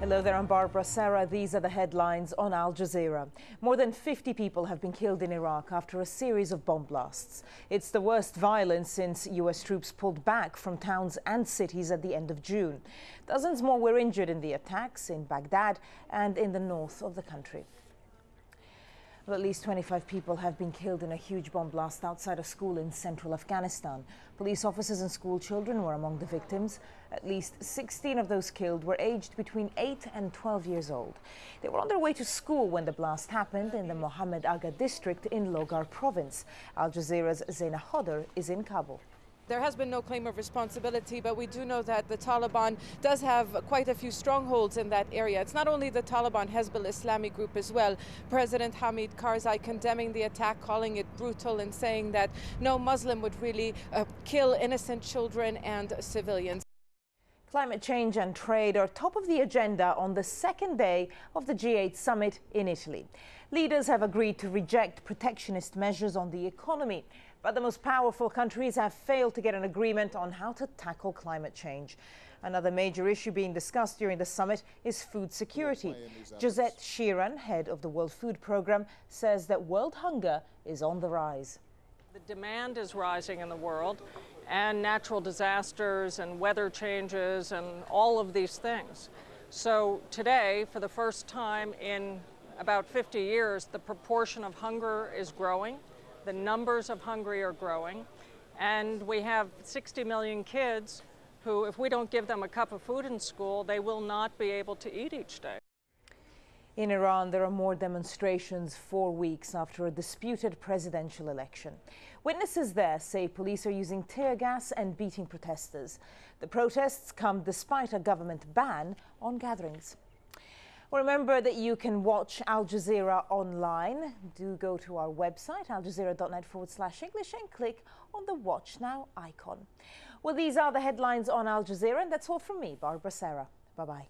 Hello there, I'm Barbara Sarah. These are the headlines on Al Jazeera. More than 50 people have been killed in Iraq after a series of bomb blasts. It's the worst violence since U.S. troops pulled back from towns and cities at the end of June. Dozens more were injured in the attacks in Baghdad and in the north of the country. Well, at least 25 people have been killed in a huge bomb blast outside a school in central Afghanistan. Police officers and school children were among the victims. At least 16 of those killed were aged between 8 and 12 years old. They were on their way to school when the blast happened in the Mohammed Agha district in Logar province. Al Jazeera's Zaina Hodder is in Kabul. There has been no claim of responsibility, but we do know that the Taliban does have quite a few strongholds in that area. It's not only the Taliban, Hezbollah Islamic group as well. President Hamid Karzai condemning the attack, calling it brutal and saying that no Muslim would really kill innocent children and civilians. Climate change and trade are top of the agenda on the second day of the G8 summit in Italy. Leaders have agreed to reject protectionist measures on the economy, but the most powerful countries have failed to get an agreement on how to tackle climate change. Another major issue being discussed during the summit is food security. Josette Sheeran, head of the World Food Programme, says that world hunger is on the rise. The demand is rising in the world, and natural disasters and weather changes and all of these things. So today, for the first time in about 50 years, the proportion of hunger is growing. The numbers of hungry are growing, and we have 60 million kids who, if we don't give them a cup of food in school, they will not be able to eat each day. In Iran, there are more demonstrations 4 weeks after a disputed presidential election. Witnesses there say police are using tear gas and beating protesters. The protests come despite a government ban on gatherings. Remember that you can watch Al Jazeera online. Do go to our website, aljazeera.net/English, and click on the Watch Now icon. Well, these are the headlines on Al Jazeera, and that's all from me, Barbara Sarah. Bye-bye.